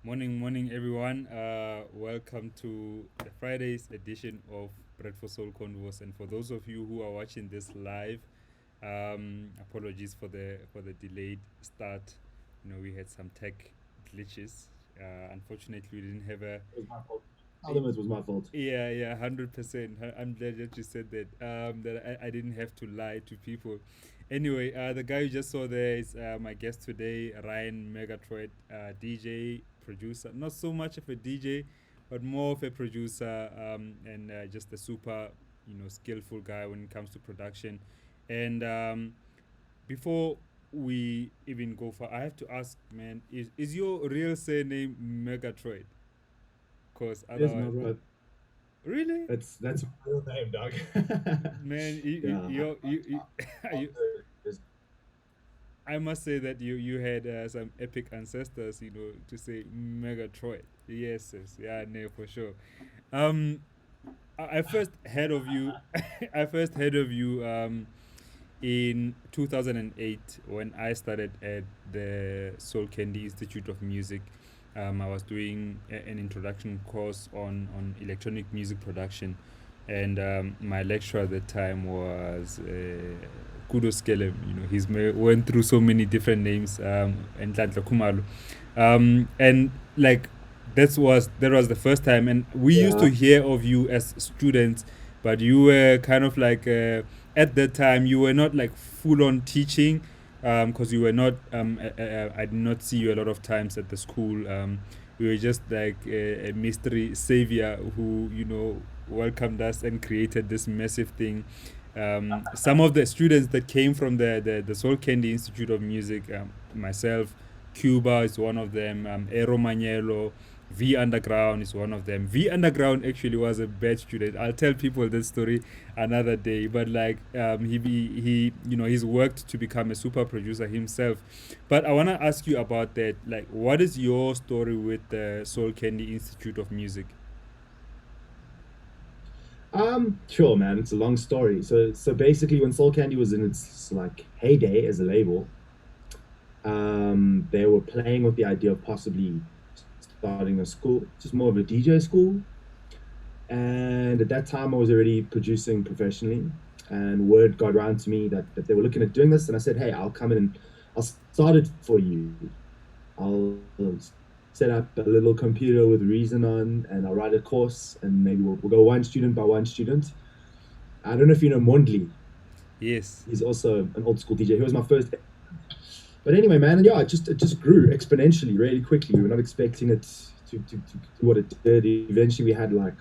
Morning, morning, everyone. Welcome to the Friday's edition of Bread for Soul Convos. And for those of you who are watching this live, apologies for the delayed start. We had some tech glitches. Unfortunately, we didn't have a. It was my fault. Tell them it was my fault. Yeah, 100%. I'm glad that you said that. That I didn't have to lie to people. Anyway, the guy you just saw there is my guest today, Ryan Megatroid, DJ, producer. Not so much of a DJ, but more of a producer, and just a super, skillful guy when it comes to production. And before we even go far, I have to ask, man, is your real surname Megatroid? Cause Yes, my otherwise, bro. really, That's my real name, dog. man, Yeah. you, It's- I must say that you had some epic ancestors, to say Megatroid. Yes, yes, yeah, no, for sure. Um, I first heard of you. I first heard of you in 2008 when I started at the Soul Candy Institute of Music. I was doing an introduction course on electronic music production, and my lecturer at the time was Kudos Kelem. Went through so many different names, and Ntlanhla Khumalo. And like that was the first time, and we used to yeah. hear of you as students, but you were kind of like at that time you were not like full on teaching, because you were not I did not see you a lot of times at the school. You were just like a mystery savior who welcomed us and created this massive thing. Some of the students that came from the Soul Candy Institute of Music, myself, Cuba is one of them, Aero Maniello, V Underground is one of them. V Underground actually was a bad student. I'll tell people that story another day. But like he's worked to become a super producer himself. But I wanna ask you about that. Like, what is your story with the Soul Candy Institute of Music? Sure, man. It's a long story. So basically, when Soul Candy was in its like heyday as a label, they were playing with the idea of possibly starting a school, just more of a DJ school. And at that time, I was already producing professionally, and word got around to me that they were looking at doing this. And I said, hey, I'll come in and I'll start it for you. I'll set up a little computer with Reason on, and I'll write a course, and maybe we'll go one student by one student. I don't know if you know Mondli. Yes. He's also an old school DJ. He was my first. But anyway, man, and yeah, it just grew exponentially, really quickly. We were not expecting it to do what it did. Eventually, we had like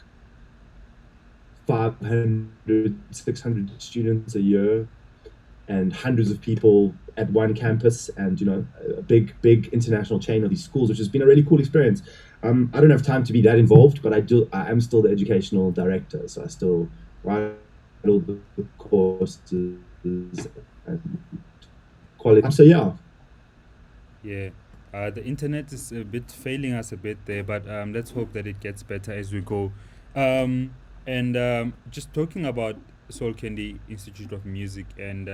500, 600 students a year, and hundreds of people at one campus, and a big international chain of these schools, which has been a really cool experience. I don't have time to be that involved, but I am still the educational director, so I still write all the courses and quality. So yeah. Yeah. The internet is a bit failing us a bit there, but let's hope that it gets better as we go. And just talking about Soul Candy Institute of Music, and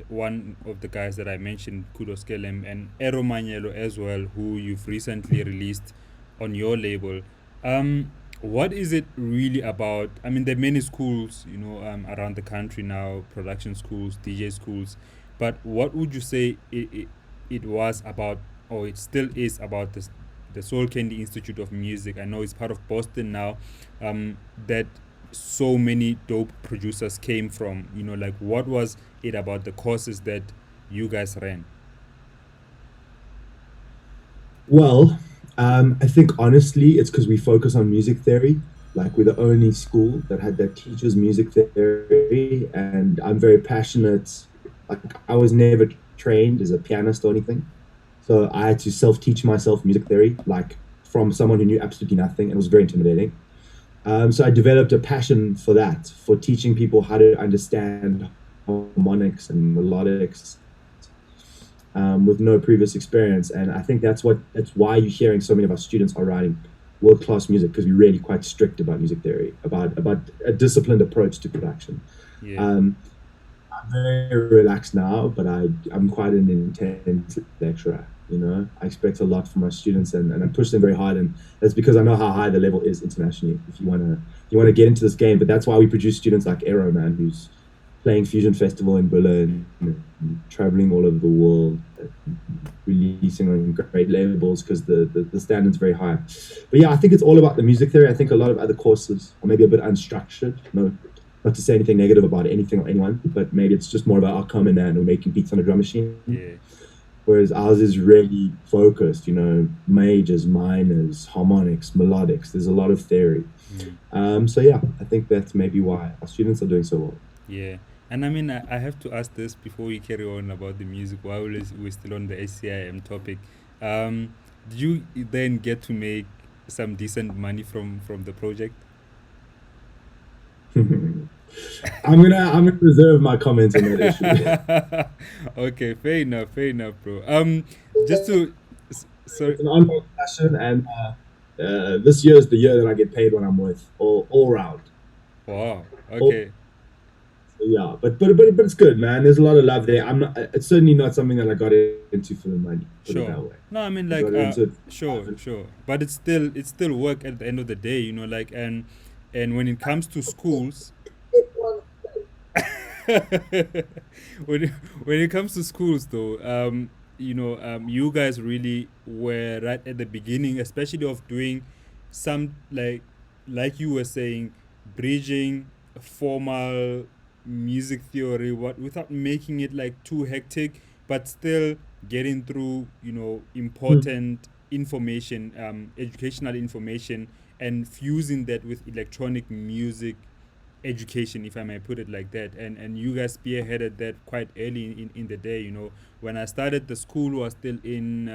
one of the guys that I mentioned, Kudos Kelem, and Ero Maniello as well, who you've recently released on your label. What is it really about? I mean, there are many schools, around the country now, production schools, DJ schools, but what would you say it was about, or it still is about this, the Soul Candy Institute of Music? I know it's part of Boston now. That so many dope producers came from. Like, what was it about the courses that you guys ran? Well, I think honestly, it's because we focus on music theory. Like we're the only school that had that teaches music theory, and I'm very passionate. Like I was never trained as a pianist or anything, so I had to self-teach myself music theory, like from someone who knew absolutely nothing, and it was very intimidating. So I developed a passion for that, for teaching people how to understand harmonics and melodics with no previous experience. And I think that's why you're hearing so many of our students are writing world class music, because we're really quite strict about music theory, about a disciplined approach to production. Yeah. I'm very relaxed now, but I'm quite an intense lecturer. You know, I expect a lot from my students, and I push them very hard, and that's because I know how high the level is internationally. If you want to get into this game, but that's why we produce students like Aero Man, who's playing Fusion Festival in Berlin, and traveling all over the world, releasing on great labels because the standard's very high. But yeah, I think it's all about the music theory. I think a lot of other courses are maybe a bit unstructured. No, not to say anything negative about anything or anyone, but maybe it's just more about our common man or making beats on a drum machine. Yeah. Whereas ours is really focused, majors, minors, harmonics, melodics. There's a lot of theory. Mm. So yeah, I think that's maybe why our students are doing so well. Yeah. And I mean, I have to ask this before we carry on about the music while we're still on the SCIM topic. Um, did you then get to make some decent money from the project? I'm gonna reserve my comments on that issue. Okay, fair enough, bro. Just to, sorry. It's an ongoing passion, and this year is the year that I get paid when I'm with all round. Wow. All, Okay. yeah, but it's good, man. There's a lot of love there. I'm not. It's certainly not something that I got into for the money. Put it Sure. that way. No, I mean I like got into it. sure. But it's still work at the end of the day, like and when it comes to schools, when when it comes to schools though, you guys really were right at the beginning, especially of doing some like you were saying, bridging formal music theory what without making it like too hectic, but still getting through important information, educational information, and fusing that with electronic music education, if I may put it like that. And you guys spearheaded that quite early in the day. When I started, the school was still in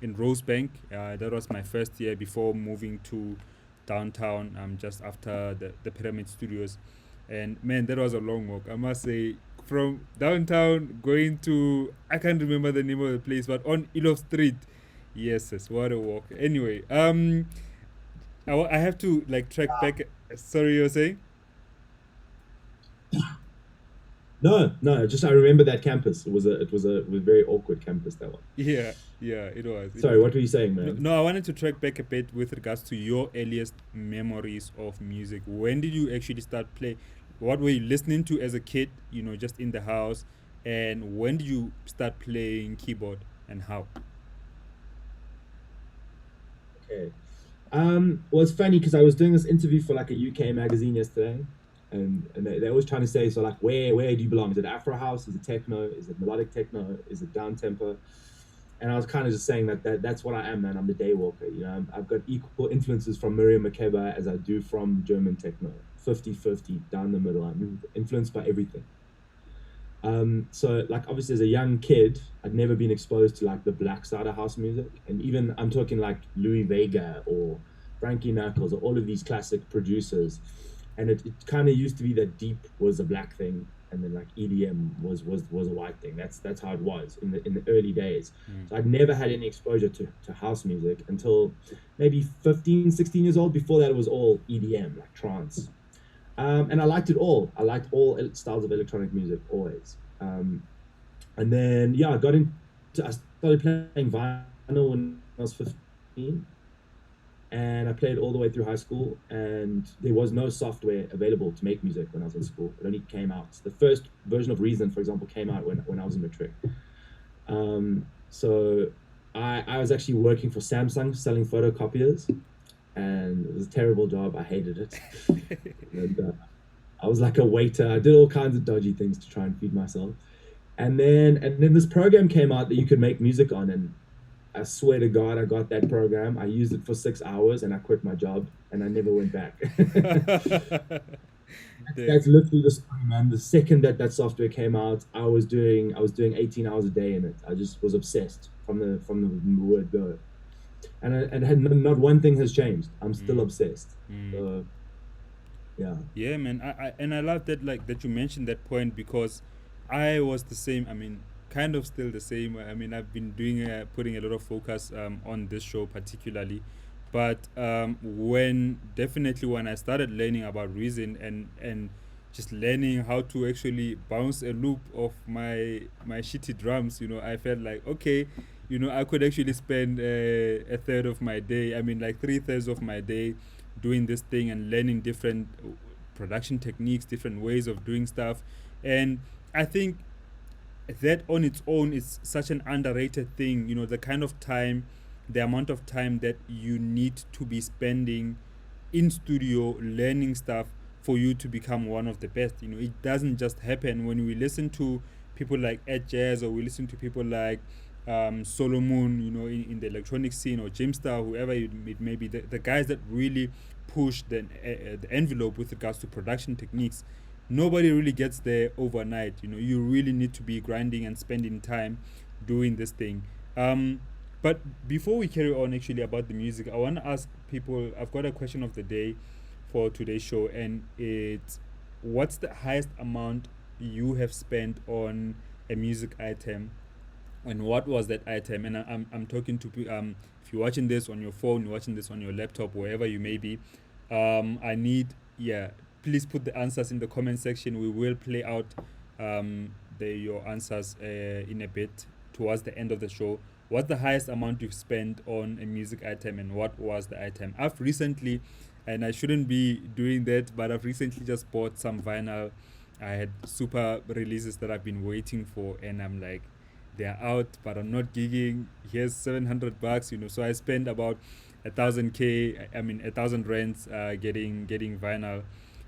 Rosebank. That was my first year before moving to downtown, just after the Pyramid Studios. And man, that was a long walk, I must say, from downtown going to, I can't remember the name of the place, but on Ilo Street. Yes, what a walk. Anyway, I have to like track back. Sorry, you were saying? No, no, just I remember that campus. It was a very awkward campus, that one. Yeah, yeah, it was. It Sorry, was. what were you saying, No, man? no, I wanted to track back a bit with regards to your earliest memories of music. When did you actually start play? What were you listening to as a kid? Just in the house. And when did you start playing keyboard and how? Okay. Well, it's funny because I was doing this interview for like a UK magazine yesterday, and they're always trying to say, so like, where do you belong? Is it Afro house? Is it techno? Is it melodic techno? Is it down tempo? And I was kind of just saying that's what I am, man. I'm the day walker. I've got equal influences from Miriam Makeba as I do from German techno, 50-50 down the middle. I'm influenced by everything. So like obviously as a young kid, I'd never been exposed to like the black side of house music, and even I'm talking like Louis Vega or Frankie Knuckles or all of these classic producers, and it kind of used to be that deep was a black thing, and then like EDM was a white thing. That's how it was in the early days. Mm. So I'd never had any exposure to house music until maybe 15, 16 years old. Before that, it was all EDM, like trance. And I liked it all. I liked all styles of electronic music always. And then yeah, I started playing vinyl when I was 15, and I played all the way through high school. And there was no software available to make music when I was in school. It only came out. The first version of Reason, for example, came out when I was in matric. So I was actually working for Samsung selling photocopiers, and it was a terrible job. I hated it. And I was like a waiter. I did all kinds of dodgy things to try and feed myself. And then this program came out that you could make music on, and I swear to God, I got that program. I used it for 6 hours, and I quit my job, and I never went back. Damn. That's literally the story, man. The second that that software came out, I was doing 18 hours a day in it. I just was obsessed from the word go, and had not one thing has changed. I'm still Mm, obsessed. mm. So yeah. Yeah, man. I love that, like, that you mentioned that point, because I was the same. I mean, kind of still the same. I mean, I've been putting a lot of focus on this show particularly, but when I started learning about reason and just learning how to actually bounce a loop of my shitty drums, I felt like, okay, I could actually spend a third of my day, I mean, like 3/3 of my day doing this thing and learning different production techniques, different ways of doing stuff. And I think that on its own is such an underrated thing. The kind of time, the amount of time that you need to be spending in studio learning stuff for you to become one of the best. It doesn't just happen. When we listen to people like Ed Jazz, or we listen to people like Solomon, in the electronic scene, or Jimstar, whoever it may be, the guys that really push the envelope with regards to production techniques, nobody really gets there overnight. You really need to be grinding and spending time doing this thing. But before we carry on, actually, about the music, I want to ask people. I've got a question of the day for today's show, and it's, what's the highest amount you have spent on a music item, and what was that item? And I'm talking to if you're watching this on your phone, you're watching this on your laptop, wherever you may be. I need, yeah, please put the answers in the comment section. We will play out your answers in a bit towards the end of the show. What's the highest amount you've spent on a music item, and what was the item? I've recently, and I shouldn't be doing that, but I've recently just bought some vinyl. I had super releases that I've been waiting for, and I'm like, they're out, but I'm not gigging. Here's $700, So I spent about 1,000 k. I mean, 1,000 rands, getting vinyl,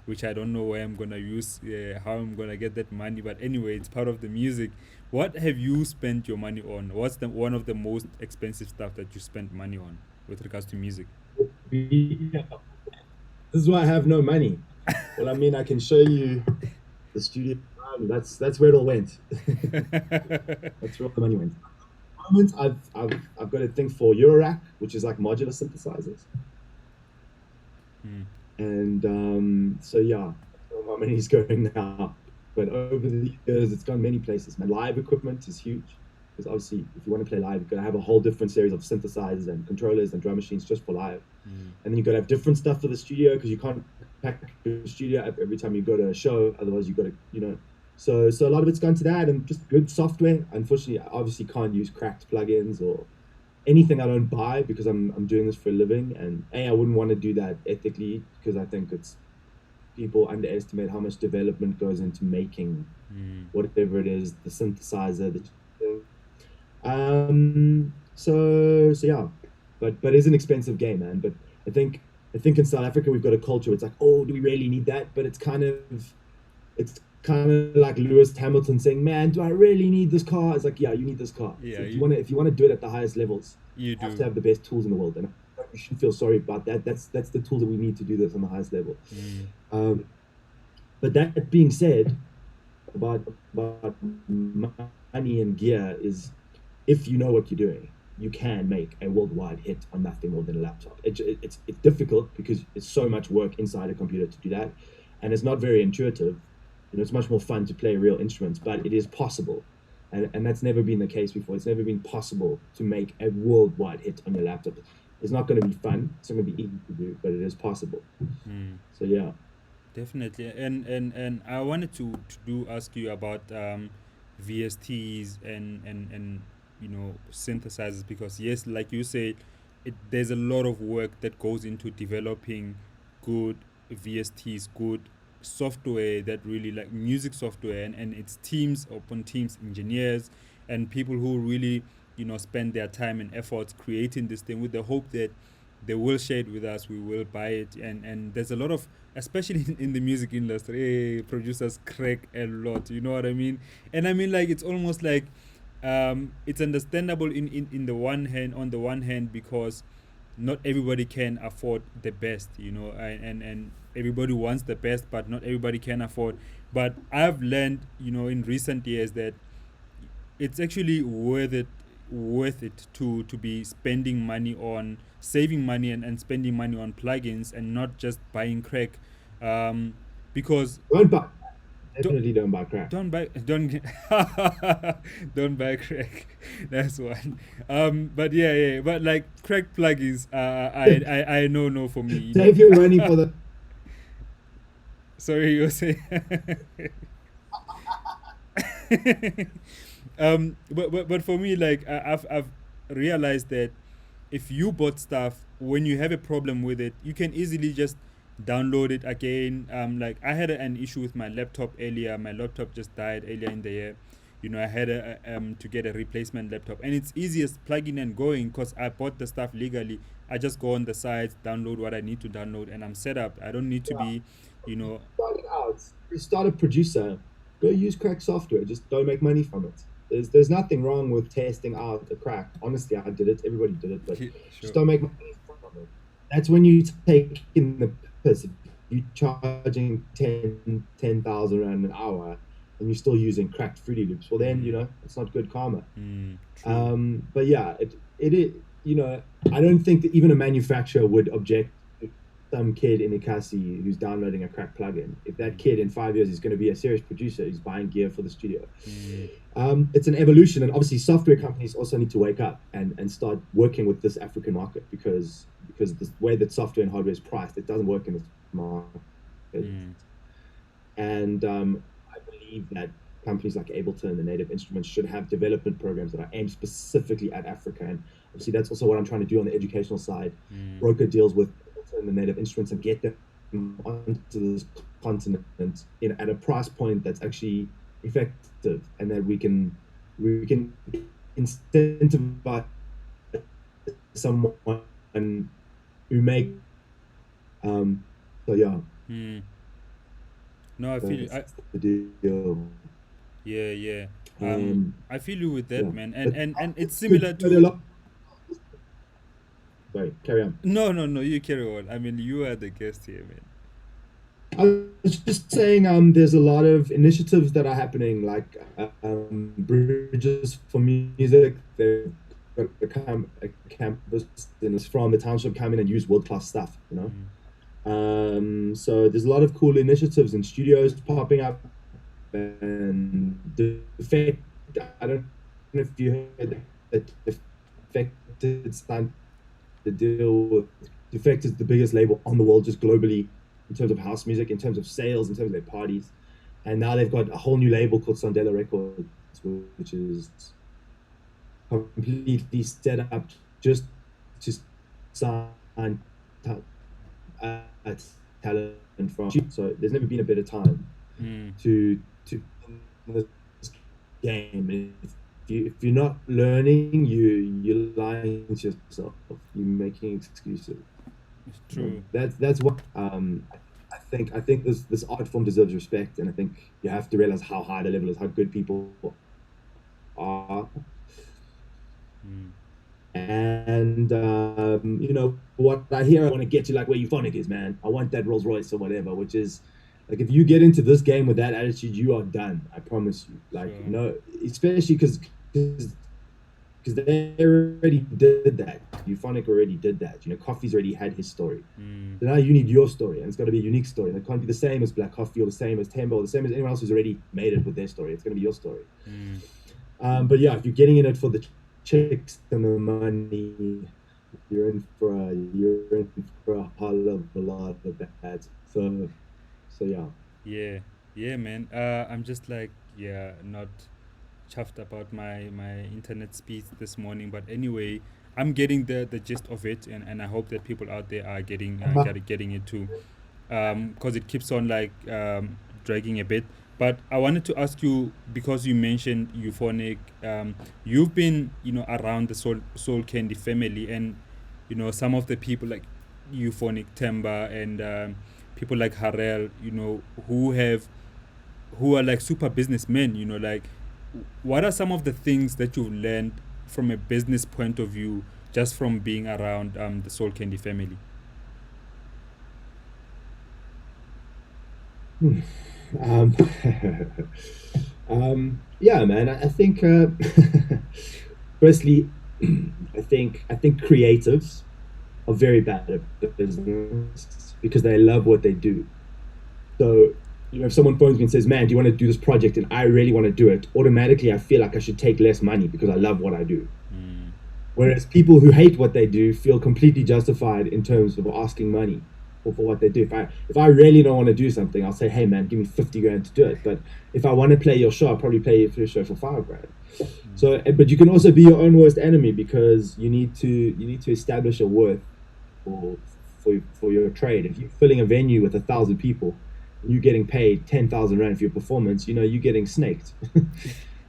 which I don't know where I'm gonna use, how I'm gonna get that money. But anyway, it's part of the music. What have you spent your money on? What's the one of the most expensive stuff that you spent money on with regards to music? Yeah. This is why I have no money. Well, I mean, I can show you the studio. That's where it all went. That's where all the money went. At the moment, I've got a thing for Eurorack, which is like modular synthesizers. Mm. And so yeah, that's where my money's going now. But over the years, it's gone many places. My live equipment is huge, because obviously, if you want to play live, you've got to have a whole different series of synthesizers and controllers and drum machines just for live. Mm. And then you've got to have different stuff for the studio, because you can't pack your studio up every time you go to a show. Otherwise, you've got to. So a lot of it's gone to that, and just good software. Unfortunately, I obviously can't use cracked plugins or anything I don't buy, because I'm doing this for a living. And I wouldn't want to do that ethically, because I think it's, people underestimate how much development goes into making whatever it is, the synthesizer, so yeah, but it's an expensive game, man. But I think in South Africa we've got a culture. It's like, oh, do we really need that? But it's kind of like Lewis Hamilton saying, man, do I really need this car? It's like, yeah, you need this car. Yeah, so if you want to do it at the highest levels, you have do. to have the best tools in the world, and you shouldn't feel sorry about that. That's the tools that we need to do this on the highest level. But that being said, about money and gear is, if you know what you're doing, you can make a worldwide hit on nothing more than a laptop. It's difficult, because it's so much work inside a computer to do that, and it's not very intuitive. It's much more fun to play real instruments, but it is possible. And that's never been the case before. It's never been possible to make a worldwide hit on your laptop. It's not going to be fun. It's not going to be easy to do, but it is possible. So yeah. Definitely. And I wanted to ask you about VSTs and synthesizers, because yes, like you say, there's a lot of work that goes into developing good VSTs, good software, that really, like music software, and it's teams upon teams, engineers and people who really spend their time and efforts creating this thing, with the hope that they will share it with us, we will buy it. And there's a lot of, especially in the music industry, producers crack a lot, you know what I mean? And I mean, like, it's almost like it's understandable in the one hand, on the one hand, because not everybody can afford the best, and everybody wants the best, but not everybody can afford. But I've learned, in recent years, that it's actually worth it to be spending money on, saving money and spending money on plugins, and not just buying crack, because Don't buy crack. don't buy don't buy crack. That's one. But yeah, but like crack plugins, I know, no, for me. Save your money for the. Sorry, you were saying. But for me, like, I've realize that if you bought stuff, when you have a problem with it, you can easily just download it again. Like I had an issue with my laptop earlier. My laptop just died earlier in the year. I had to get a replacement laptop, and it's easiest plugging and going because I bought the stuff legally. I just go on the site, download what I need to download, and I'm set up. I don't need to Yeah. be, you know, Starting out, you start a producer, go use crack software. Just don't make money from it. There's nothing wrong with testing out a crack. Honestly, I did it. Everybody did it, but just sure. don't make money from it. That's when you take in the piss. If you're charging 10,000 rand an hour and you're still using cracked Fruity Loops, well then it's not good karma. True. But yeah, it is. I don't think that even a manufacturer would object to some kid in Ikasi who's downloading a crack plugin. If that kid in 5 years is going to be a serious producer, he's buying gear for the studio. It's an evolution, and obviously software companies also need to wake up and start working with this African market because the way that software and hardware is priced, it doesn't work in this market. And I believe that companies like Ableton and Native Instruments should have development programs that are aimed specifically at Africa. And obviously, that's also what I'm trying to do on the educational side. Broker deals with Ableton and Native Instruments and get them onto this continent at a price point that's actually effective, and that we can incentivize someone who make so yeah. No, I feel That's the deal. yeah. I feel you with that, Yeah. man, and it's similar There are a to. lot- Sorry, carry on. No, you carry on. I mean, you are the guest here, man. I was just saying, there's a lot of initiatives that are happening, like Bridges for Music. They've got a campus and it's from the township come in and use world-class stuff. So there's a lot of cool initiatives and studios popping up. And Defect, I don't know if you heard that Defected signed the deal with Defect is the biggest label on the world, just globally, in terms of house music, in terms of sales, in terms of their parties. And now they've got a whole new label called Sondela Records, which is completely set up just to sign talent from. So there's never been a better time to this game. If you're not learning, you're lying to yourself. You're making excuses. It's true. That's what I think this art form deserves respect, and I think you have to realize how high the level is, how good people are. And what I hear, I want to get to, like, where Euphonic is, man. I want that Rolls Royce or whatever, which is like, if you get into this game with that attitude, you are done. I promise you. Like, Sure. especially because they already did that. Euphonic already did that. Coffee's already had his story. So now you need your story, and it's got to be a unique story. And it can't be the same as Black Coffee or the same as Tembo or the same as anyone else who's already made it with their story. It's going to be your story. But yeah, if you're getting in it for the chicks and the money, you're in for a whole of a lot of that. So yeah. Yeah, man. I'm just like, not chuffed about my internet speeds this morning, but anyway, I'm getting the gist of it, and I hope that people out there are getting it too, because it keeps on like dragging a bit. But I wanted to ask you, because you mentioned Euphonic, you've been around the Soul Candy family, and some of the people like Euphonic Temba and people like Harel, who are like super businessmen. Like, what are some of the things that you've learned from a business point of view just from being around the Soul Candy family? Um, yeah, man. I think firstly, I think creatives are very bad at business because they love what they do. So, if someone phones me and says, "Man, do you want to do this project?" and I really want to do it, automatically I feel like I should take less money because I love what I do. Whereas people who hate what they do feel completely justified in terms of asking money for what they do. If I really don't want to do something, I'll say, "Hey, man, give me 50 grand to do it." But if I want to play your show, I'll probably play your show for 5 grand. Mm. So, but you can also be your own worst enemy because you need to establish a worth for for your trade. If you're filling a venue with 1,000 people and you're getting paid 10,000 rand for your performance, you know you're getting snaked.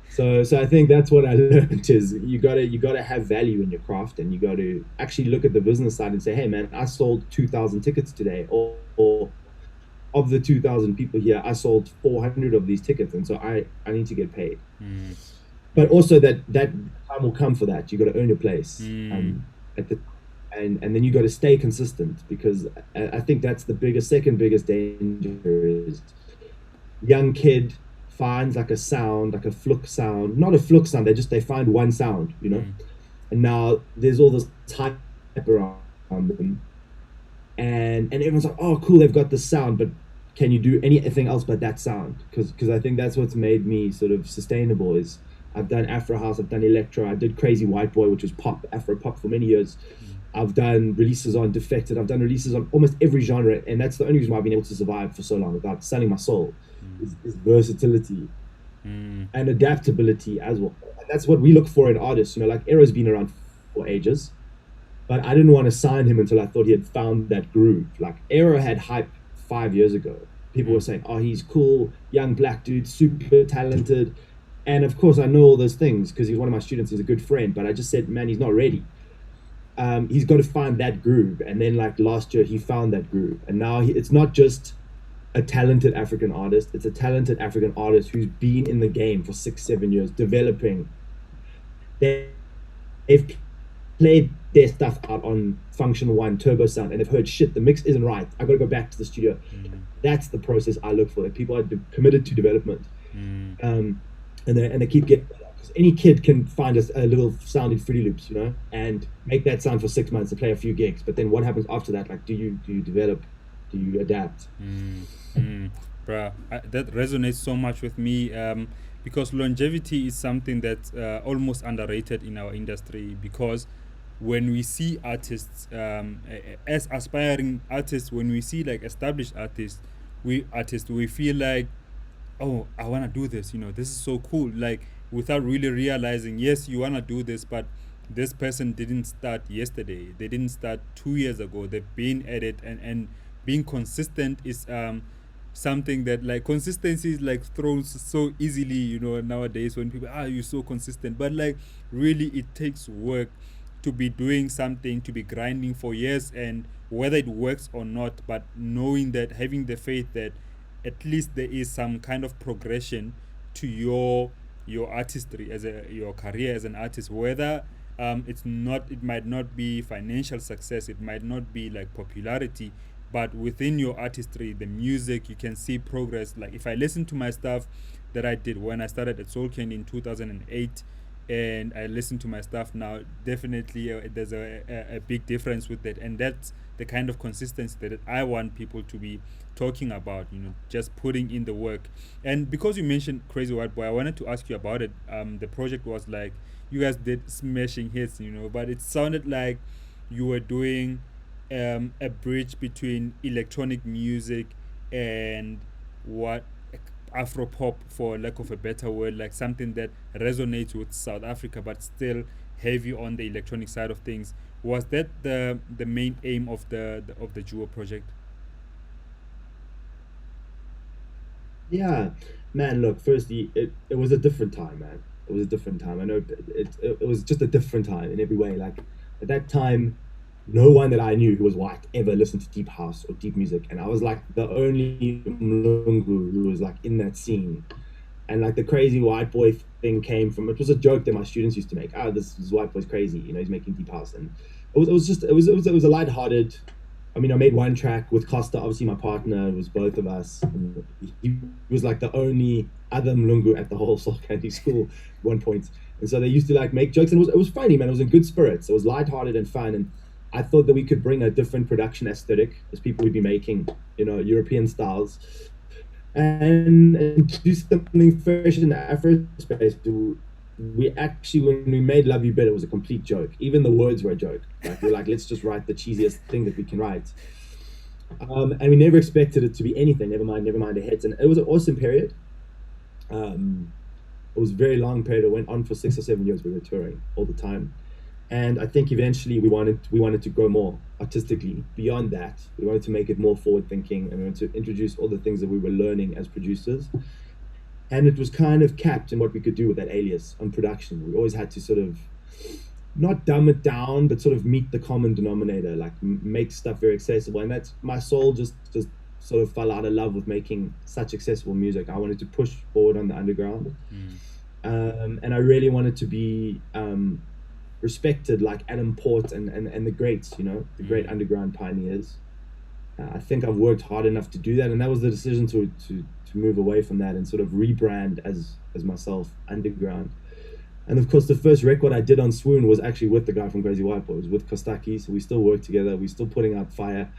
So I think that's what I learned is you gotta have value in your craft, and you got to actually look at the business side and say, hey man, I sold 2,000 tickets today, or of the 2,000 people here, I sold 400 of these tickets, and so I need to get paid. Mm. But Mm. also that time will come for that. You got to earn your place. Mm. At the and then you got to stay consistent, because I think that's the biggest second biggest danger is young kid finds like a sound, like a fluke sound, not a fluke sound. They find one sound, you know, Mm. and now there's all this hype around them, and everyone's like, oh cool, they've got the sound, but can you do anything else but that sound? Because I think that's what's made me sort of sustainable is I've done Afro house, I've done electro, I did Crazy White Boy, which was pop, Afro pop for many years. Mm. I've done releases on Defected, I've done releases on almost every genre, and that's the only reason why I've been able to survive for so long without selling my soul, is versatility Mm. and adaptability as well. And that's what we look for in artists. You know, like Aero's been around for ages, but I didn't want to sign him until I thought he had found that groove. Like Aero had hype 5 years ago. People were Mm. saying, "Oh, he's cool, young black dude, super talented," and of course, I know all those things because he's one of my students. He's a good friend, but I just said, "Man, he's not ready. He's got to find that groove." And then, like last year, he found that groove, and now it's not just a talented African artist. It's a talented African artist who's been in the game for 6, 7 years, developing. They've played their stuff out on Function One, Turbo Sound, and they've heard shit. The mix isn't right. I got to go back to the studio. Mm. That's the process I look for. That people are committed to development, Mm. um, and they keep getting better. Because any kid can find a little sound in Fruity Loops, you know, and make that sound for 6 months and play a few gigs. But then what happens after that? Like, do you develop? Do you adapt? Mm. Mm. Bruh, that resonates so much with me, because longevity is something that's almost underrated in our industry. Because when we see artists, as aspiring artists, when we see like established artists, we feel like, oh, I want to do this, this is so cool, like without really realizing, yes, you want to do this, but this person didn't start yesterday, they didn't start 2 years ago, they've been at it, and being consistent is something that, like, consistency is like thrown so easily, nowadays, when people, you're so consistent, but like really it takes work to be doing something, to be grinding for years, and whether it works or not, but knowing that, having the faith that at least there is some kind of progression to your artistry, as your career as an artist, whether it might not be financial success, it might not be like popularity, but within your artistry, the music, you can see progress. Like if I listen to my stuff that I did when I started at Soul Candy in 2008, and I listen to my stuff now, definitely there's a big difference with that, and that's the kind of consistency that I want people to be talking about, just putting in the work. And because you mentioned Crazy White Boy, I wanted to ask you about it. The project was like, you guys did smashing hits, but it sounded like you were doing a bridge between electronic music and what Afro pop, for lack of a better word, like something that resonates with South Africa, but still heavy on the electronic side of things. Was that the main aim of the Duo project? Yeah, man. Look, firstly, it was a different time, man. It was a different time. I know it was just a different time in every way. Like at that time, no one that I knew who was white ever listened to deep house or deep music, and I was like the only Mlungu who was like in that scene. And like the crazy white boy thing came from, it was a joke that my students used to make. Oh, this white boy's crazy, he's making deep house, and it was a lighthearted. I mean, I made one track with Costa, obviously my partner. It was both of us. And he was like the only other Mlungu at the whole Soul Candy school at one point. And so they used to like make jokes, and it was funny, man. It was in good spirits. It was lighthearted and fun. And I thought that we could bring a different production aesthetic as people would be making, European styles, and do something fresh in the Afro space. We actually, when we made Love You Better, it was a complete joke. Even the words were a joke. Like we're like, let's just write the cheesiest thing that we can write. And we never expected it to be anything. Never mind a hit. And it was an awesome period. Um, it was a very long period. It went on for 6 or 7 years. We were touring all the time, and I think eventually we wanted to go more artistically beyond that. We wanted to make it more forward thinking, and we wanted to introduce all the things that we were learning as producers. And it was kind of capped in what we could do with that alias on production. We always had to sort of not dumb it down, but sort of meet the common denominator, like make stuff very accessible. And that's my soul just sort of fell out of love with making such accessible music. I wanted to push forward on the underground, and I really wanted to be respected like Adam Port and the greats, the great underground pioneers. I think I've worked hard enough to do that, and that was the decision to move away from that and sort of rebrand as myself, underground. And of course, the first record I did on Swoon was actually with the guy from Crazy White Boys, with Kostaki. So we still work together. We're still putting out fire.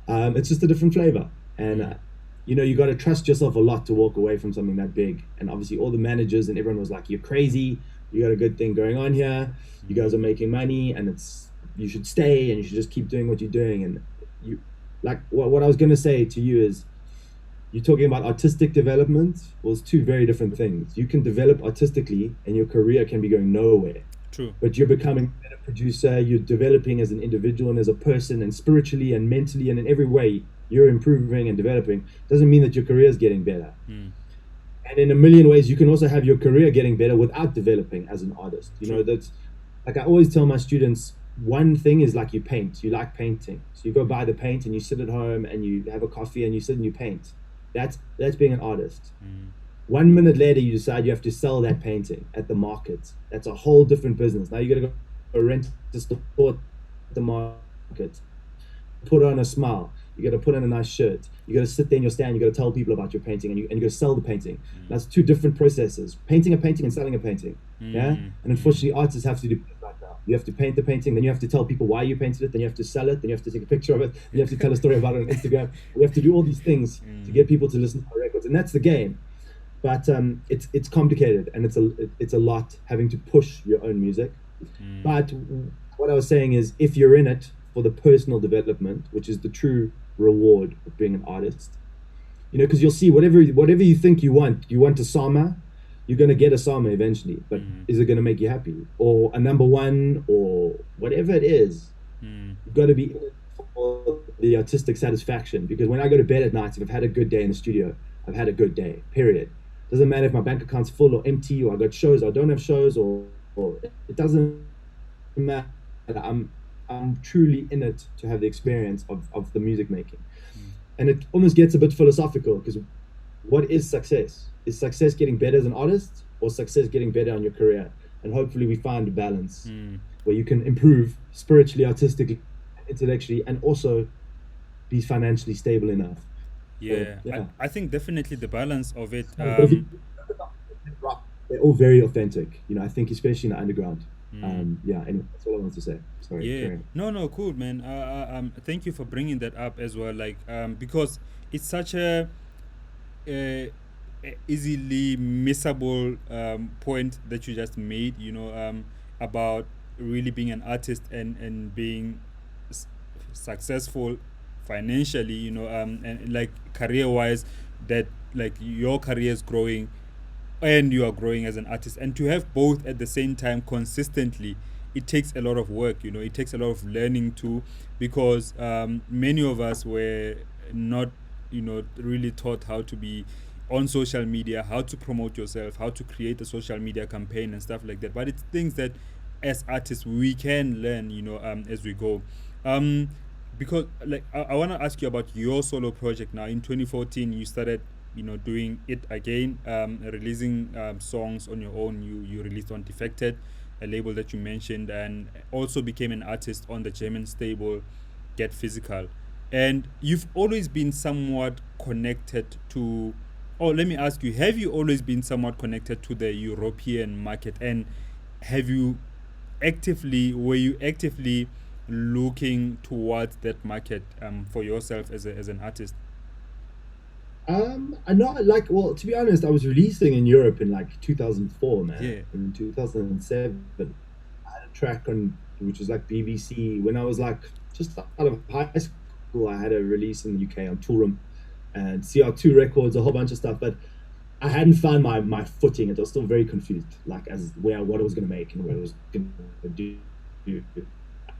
It's just a different flavor. And, you got to trust yourself a lot to walk away from something that big. And obviously all the managers and everyone was like, you're crazy. You got a good thing going on here. You guys are making money, and you should stay, and you should just keep doing what you're doing. And what I was going to say to you is, you're talking about artistic development. Well, it's two very different things. You can develop artistically and your career can be going nowhere. True. But you're becoming a better producer, you're developing as an individual and as a person, and spiritually and mentally and in every way you're improving and developing. Doesn't mean that your career is getting better. And in a million ways, you can also have your career getting better without developing as an artist. That's like I always tell my students, one thing is like you paint. You like painting. So you go buy the paint and you sit at home and you have a coffee and you sit and you paint. That's being an artist. 1 minute later, you decide you have to sell that painting at the market. That's a whole different business. Now you got to go rent the store at the market, put on a smile. You got to put on a nice shirt. You got to sit there in your stand. You got to tell people about your painting, and you got to sell the painting. That's two different processes: painting a painting and selling a painting. Yeah, and unfortunately, artists have to do both like that. You have to paint the painting, then you have to tell people why you painted it, then you have to sell it, then you have to take a picture of it, then you have to tell a story about it on Instagram. We have to do all these things to get people to listen to our records, and that's the game. But it's complicated, and it's a lot having to push your own music. But what I was saying is, if you're in it for the personal development, which is the true reward of being an artist, because you'll see whatever you think you want a Sama, you're going to get a Sama eventually, but is it going to make you happy, or a number one, or whatever it is? You've got to be in it for the artistic satisfaction. Because when I go to bed at night, if I've had a good day in the studio, I've had a good day, period. Doesn't matter if my bank account's full or empty, or I got shows or I don't have shows, or it doesn't matter. I'm truly in it to have the experience of the music making. And it almost gets a bit philosophical, because what is success? Is success getting better as an artist, or success getting better on your career? And hopefully we find a balance where you can improve spiritually, artistically, intellectually, and also be financially stable enough. Yeah, So, yeah. I think definitely the balance of it. But if you- they're all very authentic, I think, especially in the underground. Yeah, and that's all I want to say. Sorry. Yeah, carry on. no, cool, man. Thank you for bringing that up as well. Like, because it's such a easily missable point that you just made. About really being an artist and being successful financially. And like career wise, that like your career is growing and you are growing as an artist, and to have both at the same time consistently, it takes a lot of work. It takes a lot of learning too, because many of us were not really taught how to be on social media, how to promote yourself, how to create a social media campaign and stuff like that. But it's things that as artists we can learn as we go. Because like I want to ask you about your solo project. Now in 2014 you started doing it again, releasing songs on your own. You released on Defected, a label that you mentioned, and also became an artist on the German stable Get Physical. And you've always been somewhat connected to, or let me ask you, have you always been somewhat connected to the European market? And were you actively looking towards that market for yourself as an artist? I know, well, to be honest, I was releasing in Europe in like 2004, man. Yeah. In 2007, I had a track on, which was like BBC. When I was like just out of high school, I had a release in the UK on Toolroom and CR2 Records, a whole bunch of stuff. But I hadn't found my footing. It was still very confused, like as where what I was going to make and what I was going to do.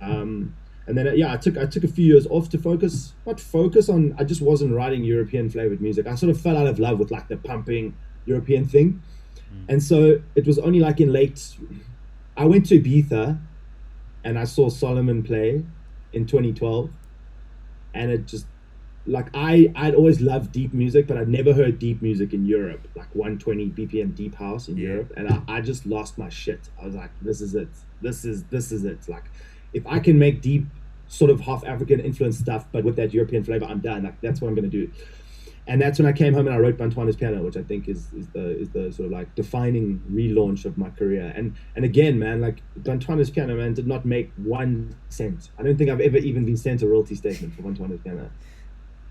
Um, and then yeah, I took a few years off to focus, not focus on. I just wasn't writing European flavored music. I sort of fell out of love with like the pumping European thing, Mm. and so it was only like in late. I went to Ibiza and I saw Solomon play in 2012, and it just like I'd always loved deep music, but I'd never heard deep music in Europe, like 120 BPM deep house in Yeah. Europe, and I just lost my shit. I was like, this is it. This is it. Like, if I can make deep, sort of half African influence stuff, but with that European flavor, I'm done. Like that's what I'm gonna do. And that's when I came home and I wrote Bantuana's Piano, which I think is the sort of like defining relaunch of my career. And again, man, like Bantuana's Piano, man, did not make 1 cent. I don't think I've ever even been sent a royalty statement for Bantuana's Piano.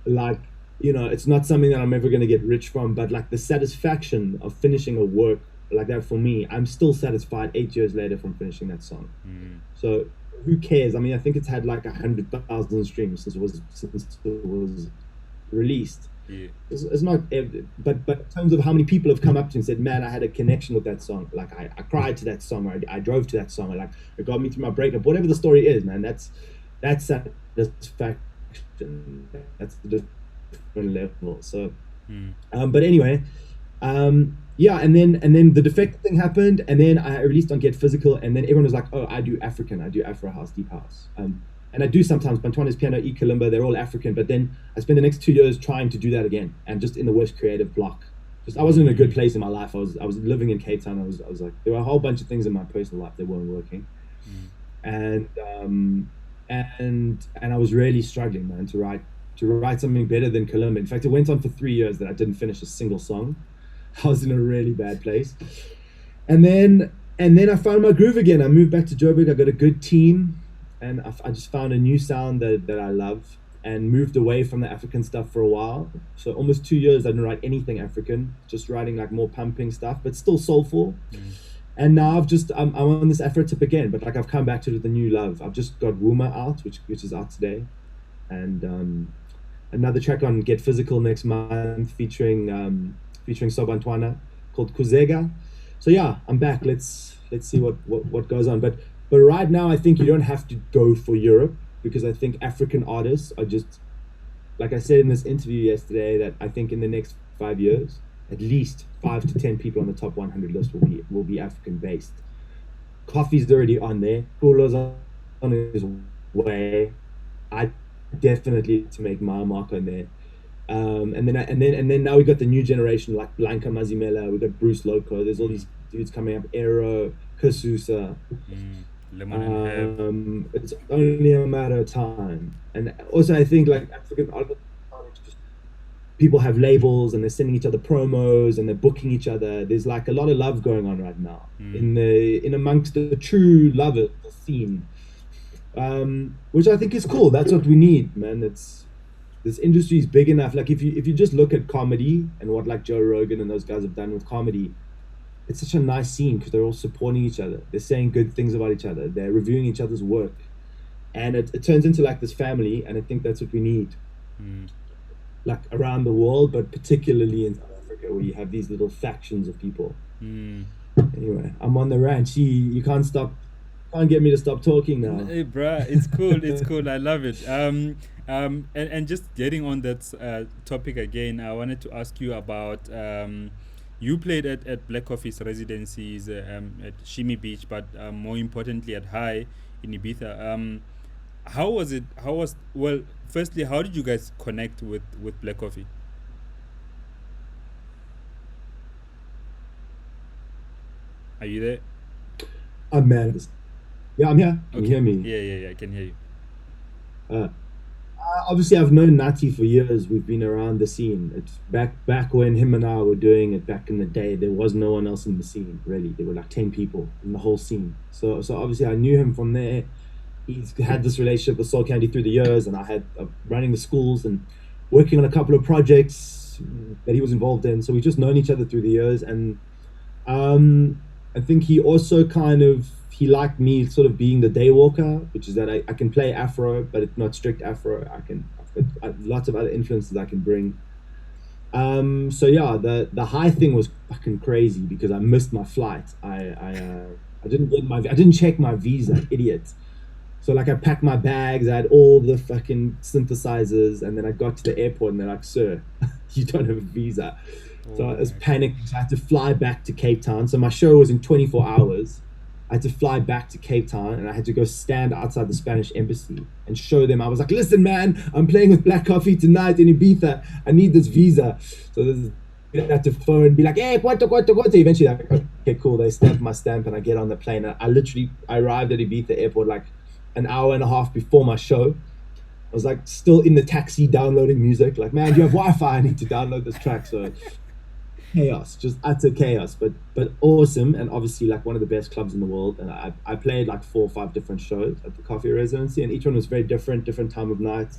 Like, it's not something that I'm ever going to get rich from, but like the satisfaction of finishing a work like that, for me, I'm still satisfied 8 years later from finishing that song. Mm. So who cares? I mean, I think it's had like 100,000 streams since it was released. Yeah. It's not, but in terms of how many people have come up to me and said, man, I had a connection with that song. Like I cried to that song, or I drove to that song, or like it got me through my breakup. Whatever the story is, man, that's satisfaction. That's the different level. So, Mm. but anyway, yeah, and then the defect thing happened, and then I released on Get Physical, and then everyone was like, oh, I do African, I do Afro house, deep house, and I do sometimes Bantuana's Piano, E Kalimba, they're all African, but then I spent the next 2 years trying to do that again, and just in the worst creative block. Just I wasn't in a good place in my life. I was living in Cape Town. I was like, there were a whole bunch of things in my personal life that weren't working, Mm. and and I was really struggling, man, to write something better than Kalimba. In fact, it went on for 3 years that I didn't finish a single song. I was in a really bad place. And then I found my groove again. I moved back to Joburg. I got a good team, and I just found a new sound that I love, and moved away from the African stuff for a while. So almost 2 years I didn't write anything African, just writing like more pumping stuff, but still soulful. Mm. And now I'm on this Afro tip again, but like I've come back to it with a new love. I've just got Wuma out, which is out today, and another track on Get Physical next month featuring Sobantuana, called Kuzega. So yeah, I'm back. Let's see what goes on. But right now, I think you don't have to go for Europe, because I think African artists are just, like I said in this interview yesterday, that I think in the next 5 years, at least 5 to 10 people on the top 100 list will be African based. Coffee's already on there. Kulo's on his way. I definitely to make my mark on there. And then now we got the new generation, like Blanca Mazimela. We got Bruce Loco. There's all these dudes coming up. Aero, Kasusa. Mm. Lemon and Herb. It's only a matter of time. And also, I think like African artists, people have labels and they're sending each other promos and they're booking each other. There's like a lot of love going on right now Mm. in amongst the true lovers scene, which I think is cool. That's what we need, man. It's This industry is big enough. Like if you just look at comedy and what like Joe Rogan and those guys have done with comedy, it's such a nice scene because they're all supporting each other. They're saying good things about each other. They're reviewing each other's work, and it turns into like this family. And I think that's what we need, Mm. like around the world, but particularly in South Africa, where you have these little factions of people. Mm. Anyway, I'm on the rant. You can't get me to stop talking now. Hey, bruh, it's cool. It's cool. I love it. And just getting on that topic again, I wanted to ask you about you played at Black Coffee's residencies at Shimi Beach, but more importantly at High in Ibiza. How was it? Well, firstly, how did you guys connect with Black Coffee? Are you there? I'm mad at this. Yeah, I'm here. Can you Okay. hear me? Yeah, I can hear you. Uh, Obviously, I've known Nati for years. We've been around the scene. It's back when him and I were doing it back in the day. There was no one else in the scene, really. There were like 10 people in the whole scene. So obviously, I knew him from there. He's had this relationship with Soul Candy through the years, and I had running the schools and working on a couple of projects that he was involved in. So we've just known each other through the years, and I think he also he liked me sort of being the day walker, which is that I can play Afro, but it's not strict Afro. I've got lots of other influences I can bring. So yeah, the high thing was fucking crazy because I missed my flight. I didn't check my visa, idiot. So like I packed my bags, I had all the fucking synthesizers, and then I got to the airport and they're like, "Sir, you don't have a visa." So I Oh was my god. panicking. So I had to fly back to Cape Town. So my show was in 24 hours. I had to fly back to Cape Town and I had to go stand outside the Spanish embassy and show them. I was like, "Listen, man, I'm playing with Black Coffee tonight in Ibiza. I need this visa." So this had to phone, be like, "Hey, cuánto?" Eventually, like, okay, cool. They stamp my stamp and I get on the plane. I arrived at Ibiza airport like an hour and a half before my show. I was like still in the taxi downloading music. Like, man, do you have Wi-Fi? I need to download this track. So chaos, just utter chaos, but awesome, and obviously like one of the best clubs in the world. And I played like 4 or 5 different shows at the Coffee Residency, and each one was very different, different time of night.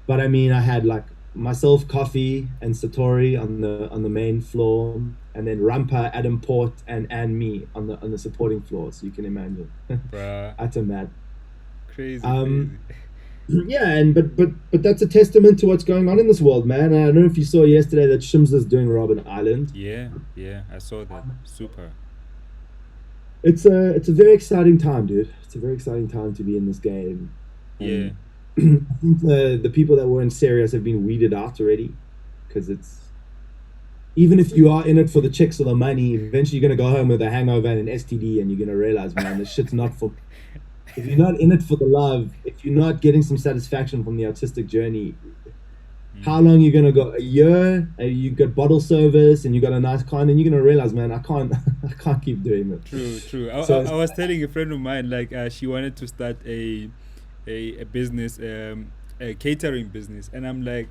But I mean, I had like myself, Coffee, and Satori on the main floor, and then Rampa, Adam Port, and me on the supporting floor. So you can imagine, Bruh. utter mad. Crazy, Um, crazy. yeah, and but that's a testament to what's going on in this world, man. I don't know if you saw yesterday that Shimza's doing Robben Island. Yeah, yeah, I saw that. Super. It's a very exciting time, dude. It's a very exciting time to be in this game, Yeah. and I think the people that weren't serious have been weeded out already, because it's even if you are in it for the chicks or the money, eventually you're gonna go home with a hangover and an STD, and you're gonna realize, man, this shit's not for. If you're not in it for the love, if you're not getting some satisfaction from the artistic journey, how Mm. long you gonna go? A year? You got bottle service and you got a nice car, and then you're gonna realize, man, I can't, I can't keep doing it. True, true. So I was telling a friend of mine, like, she wanted to start a business, a catering business, and I'm like,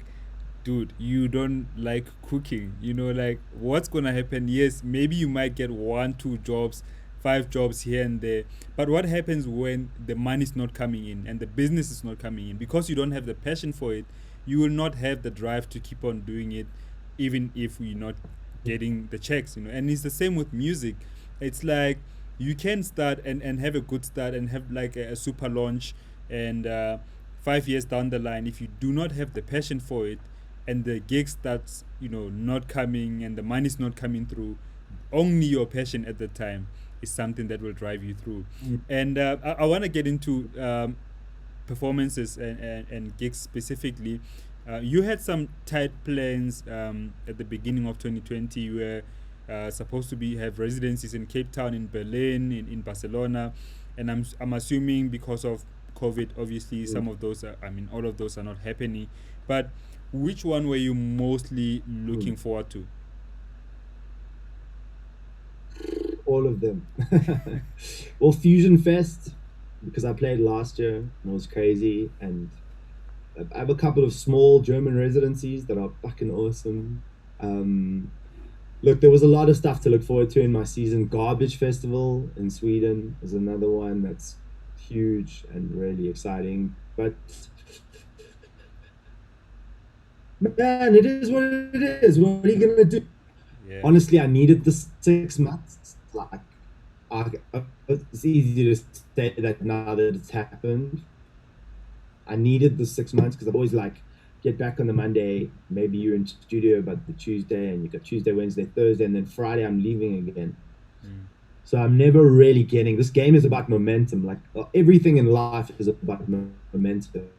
dude, you don't like cooking. You know, like, what's gonna happen? Yes, maybe you might get one, two jobs, five jobs here and there, but what happens when the money's not coming in and the business is not coming in? Because you don't have the passion for it, you will not have the drive to keep on doing it, even if you're not getting the checks. You know, and it's the same with music. It's like you can start and have a good start and have like a super launch, and 5 years down the line, if you do not have the passion for it, and the gig starts, not coming and the money's not coming through, only your passion at the time is something that will drive you through. And I want to get into performances and gigs specifically. You had some tight plans at the beginning of 2020. You were supposed to be have residencies in Cape Town, in Berlin, in Barcelona, and I'm assuming because of COVID, obviously some of those are, I mean, all of those are not happening. But which one were you mostly looking forward to? all of them. Well, Fusion Fest, because I played last year and it was crazy, and I have a couple of small German residencies that are fucking awesome. Um, Look, there was a lot of stuff to look forward to in my season. Garbage Festival in Sweden is another one that's huge and really exciting. But man, it is what it is. What are you gonna do? Yeah. Honestly, I needed the 6 months. Like, it's easy to say that now that it's happened. I needed the 6 months because I've always like get back on the Monday. Maybe you're in studio, but the Tuesday, and you got Tuesday, Wednesday, Thursday, and then Friday I'm leaving again. Mm. So I'm never really getting. This game is about momentum. Like everything in life is about momentum.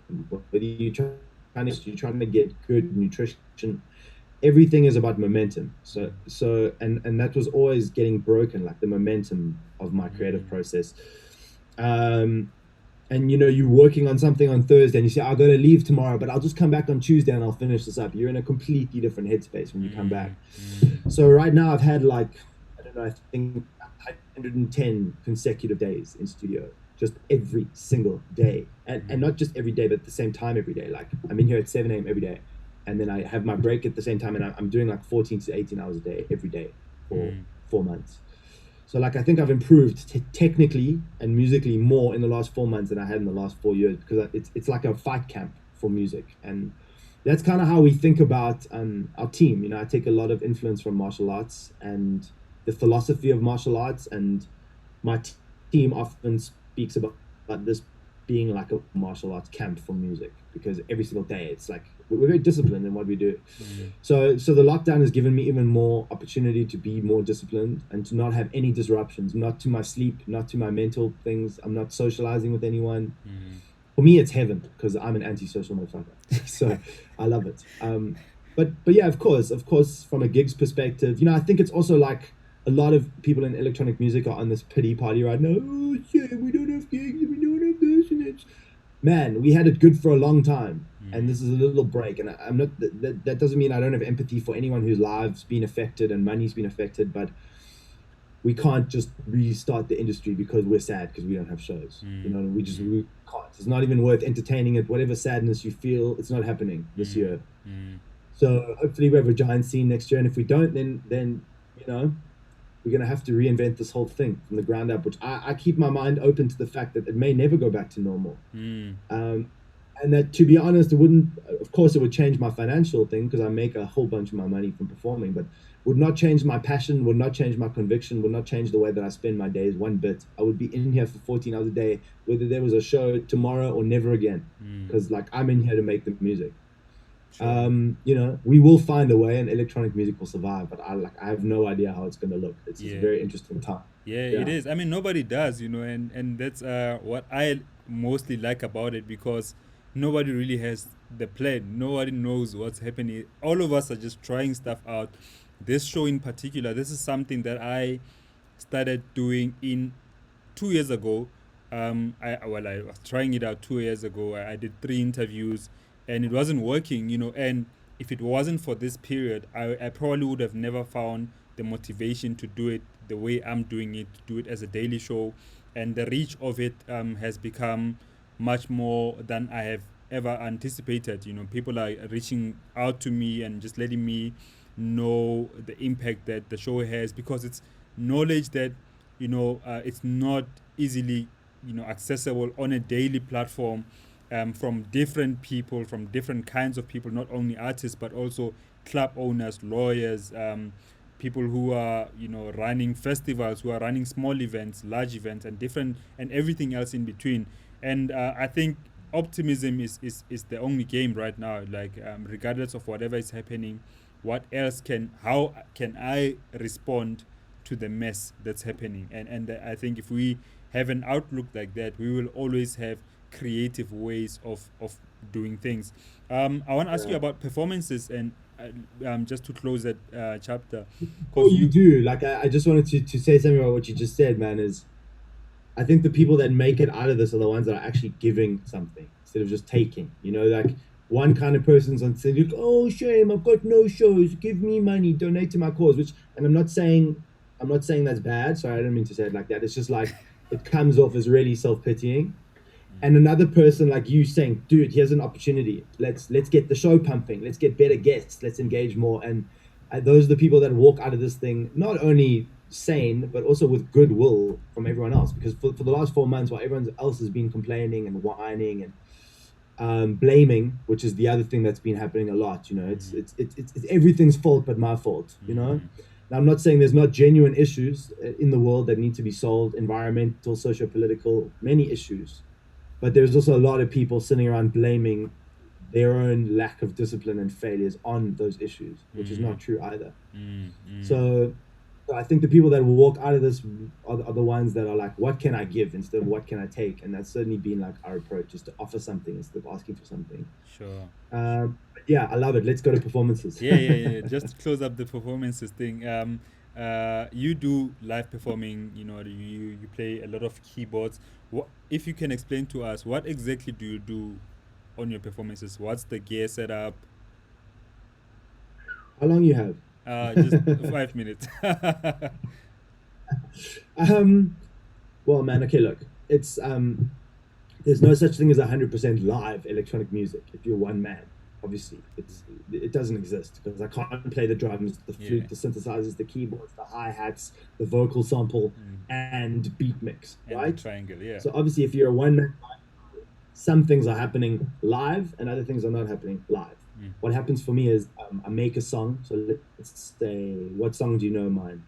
Whether you're trying to get good nutrition, everything is about momentum. So Mm. and that was always getting broken, like the momentum of my creative Mm. process. Um, and you're working on something on Thursday and you say, "I'll go to leave tomorrow, but I'll just come back on Tuesday and I'll finish this up." You're in a completely different headspace when you come Mm. back. Mm. So right now I've had like, I don't know, I think 110 consecutive days in studio, just every single day. And Mm. not just every day, but at the same time every day. Like I'm in here at 7 a.m. every day. And then I have my break at the same time, and I'm doing like 14 to 18 hours a day every day for Mm. 4 months. So like I think I've improved technically and musically more in the last 4 months than I had in the last 4 years, because it's like a fight camp for music. And that's kind of how we think about our team. I take a lot of influence from martial arts and the philosophy of martial arts, and my team often speaks about this being like a martial arts camp for music, because every single day it's like we're very disciplined in what we do. Mm. So the lockdown has given me even more opportunity to be more disciplined and to not have any disruptions, not to my sleep, not to my mental things. I'm not socializing with anyone. Mm. For me, it's heaven because I'm an antisocial motherfucker. So I love it. But yeah, of course, from a gigs perspective, I think it's also like a lot of people in electronic music are on this pity party right now. Oh shit, we don't have gigs, we don't have this, and it's man, we had it good for a long time, and Mm. this is a little break. And I'm not that doesn't mean I don't have empathy for anyone whose lives been affected and money's been affected, but we can't just restart the industry because we're sad because we don't have shows. Mm. Mm. We can't. It's not even worth entertaining it. Whatever sadness you feel, it's not happening this Mm. year. Mm. So hopefully we have a giant scene next year, and if we don't, then you know we're gonna have to reinvent this whole thing from the ground up. Which I keep my mind open to the fact that it may never go back to normal. Mm. Um, and that, to be honest, it wouldn't. Of course, it would change my financial thing because I make a whole bunch of my money from performing, but would not change my passion, would not change my conviction, would not change the way that I spend my days one bit. I would be in here for 14 hours a day, whether there was a show tomorrow or never again, Mm. because like I'm in here to make the music. Sure. We will find a way, and electronic music will survive. But I have no idea how it's going to look. It's just a Yeah. very interesting time. Yeah, it Yeah, is. I mean, nobody does, and that's what I mostly like about it, because nobody really has the plan. Nobody knows what's happening. All of us are just trying stuff out. This show in particular, this is something that I started doing in 2 years ago. I was trying it out 2 years ago. I did 3 interviews, and it wasn't working. And if it wasn't for this period, I probably would have never found the motivation to do it the way I'm doing it, to do it as a daily show, and the reach of it has become much more than I have ever anticipated. People are reaching out to me and just letting me know the impact that the show has, because it's knowledge that it's not easily accessible on a daily platform, from different people, from different kinds of people, not only artists but also club owners, lawyers, people who are running festivals, who are running small events, large events, and different, and everything else in between. And I think optimism is the only game right now. Like, regardless of whatever is happening, how can I respond to the mess that's happening? And I think if we have an outlook like that, we will always have creative ways of doing things. I want to ask you yeah. about performances, and just to close that chapter, Oh, because you you. do. Like I just wanted to say something about what you just said, man. Is I think the people that make it out of this are the ones that are actually giving something instead of just taking. Like one kind of person's on saying, like, "Oh, shame, I've got no shows. Give me money, donate to my cause." Which, and I'm not saying that's bad. Sorry, I don't mean to say it like that. It's just like it comes off as really self pitying. And another person like you saying, "Dude, here's an opportunity. Let's get the show pumping. Let's get better guests. Let's engage more." And those are the people that walk out of this thing not only sane but also with goodwill from everyone else. Because for the last 4 months, while everyone else has been complaining and whining and blaming, which is the other thing that's been happening a lot, it's everything's fault but my fault. Mm. Now, I'm not saying there's not genuine issues in the world that need to be solved, environmental, socio-political, many issues, but there's also a lot of people sitting around blaming their own lack of discipline and failures on those issues, which is Mm. not true either. Mm. Mm. So, so I think the people that will walk out of this are the ones that are like, what can I give instead of what can I take? And that's certainly been like our approach, is to offer something instead of asking for something. Sure. But yeah, I love it. Let's go to performances. Yeah, yeah, yeah. Just to close up the performances thing, you do live performing. You play a lot of keyboards. What, if you can explain to us, what exactly do you do on your performances? What's the gear setup? How long you have? Just 5 minutes. um, well, man, okay, look, it's there's no such thing as 100% live electronic music if you're one man. Obviously, it doesn't exist because I can't play the drums, the Yeah. flute, the synthesizers, the keyboards, the hi-hats, the vocal sample, Mm. and beat mix, And the right? triangle, yeah. So obviously, if you're a one man, some things are happening live and other things are not happening live. Mm. What happens for me is I make a song. So let's say, what song do you know mine?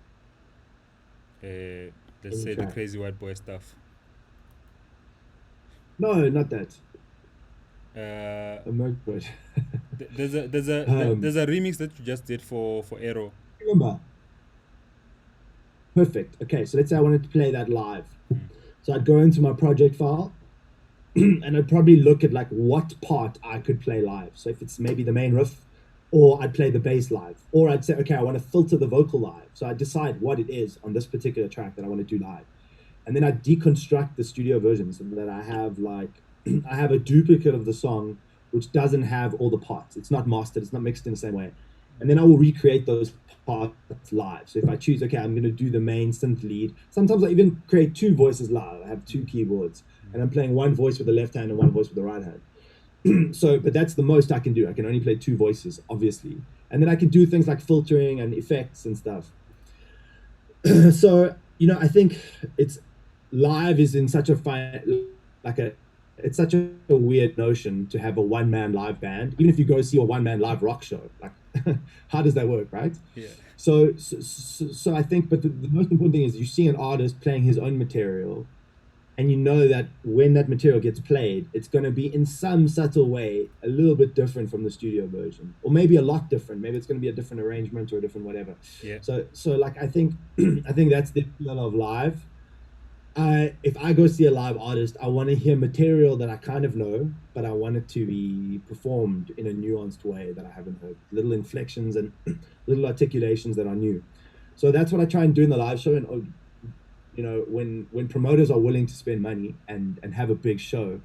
Uh, let's Any say the track? crazy white boy stuff. No, not that. Uh, MURGATROYD. there's a remix that you just did for Arrow. Remember, perfect. Okay, so let's say I wanted to play that live. Mm. So I'd go into my project file and I'd probably look at like what part I could play live. So if it's maybe the main riff, or I'd play the bass live, or I'd say, okay, I want to filter the vocal live. So I decide what it is on this particular track that I want to do live. And then I deconstruct the studio version so that I have like I have a duplicate of the song which doesn't have all the parts. It's not mastered, it's not mixed in the same way. And then I will recreate those parts live. So if I choose, okay, I'm going to do the main synth lead. Sometimes I even create two voices live. I have two keyboards, and I'm playing one voice with the left hand and one voice with the right hand. So, but that's the most I can do. I can only play two voices, obviously, and then I can do things like filtering and effects and stuff. So, I think it's live is in such a fine, like a it's such a weird notion to have a one-man live band, even if you go see a one-man live rock show. Like, how does that work, right? Yeah. So I think, but the most important thing is you see an artist playing his own material, and you know that when that material gets played, it's going to be in some subtle way a little bit different from the studio version, or maybe a lot different. Maybe it's going to be a different arrangement or a different whatever. Yeah. So like I think I think that's the appeal of live. If I go see a live artist, I want to hear material that I kind of know, but I want it to be performed in a nuanced way that I haven't heard. Little inflections and little articulations that are new. So that's what I try and do in the live show. And when promoters are willing to spend money and have a big show,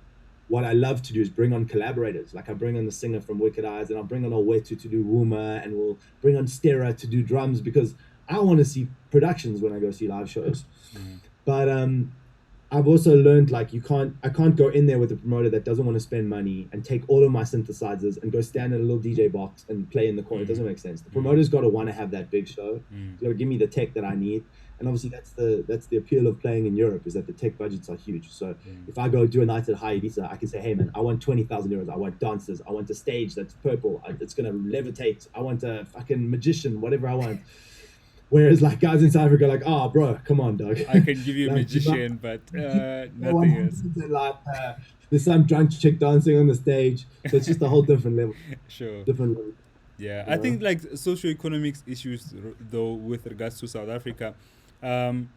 what I love to do is bring on collaborators. Like I bring on the singer from Wicked Eyes, and I'll bring on Owetu to do Wuma, and we'll bring on Stera to do drums, because I want to see productions when I go see live shows. Mm. But I've also learned like I can't go in there with a promoter that doesn't want to spend money and take all of my synthesizers and go stand in a little DJ box and play in the corner. It doesn't make sense. The promoter's got to want to have that big show. He's got to give me the tech that I need. And obviously that's the appeal of playing in Europe, is that the tech budgets are huge. So if I go do a night at High Ibiza, I can say, hey man, I want 20,000 euros. I want dancers. I want a stage that's purple. It's going to levitate. I want a fucking magician, whatever I want. Whereas like guys in South Africa are like, oh bro, come on, dog. I can give you a Like, magician, but nothing else. like, there's some drunk chick dancing on the stage. So it's just a whole different level. Sure. Different level. Yeah, You I know? think like socioeconomic issues, though, with regards to South Africa, um,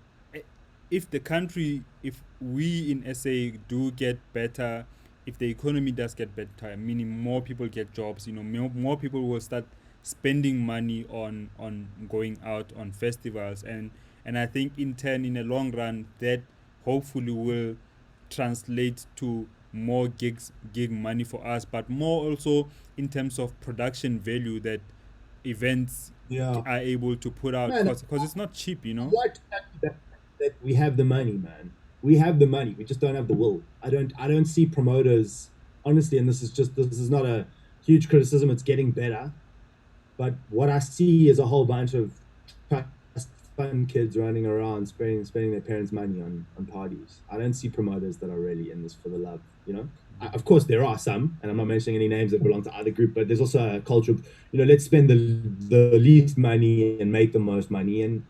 if the country, if we in SA do get better, if the economy does get better, meaning more people get jobs, more people will start spending money on going out on festivals, and I think in turn, in the long run, that hopefully will translate to more gig money for us, but more also in terms of production value that events Yeah. are able to put out, Man, because it's not cheap, I'd like to tell you that we have the money, man. We have the money. We just don't have the will. I don't see promoters, honestly, and this is not a huge criticism. It's getting better. But what I see is a whole bunch of fun kids running around spending their parents' money on parties. I don't see promoters that are really in this for the love, Of course, there are some, and I'm not mentioning any names that belong to either group, but there's also a culture of, let's spend the least money and make the most money. And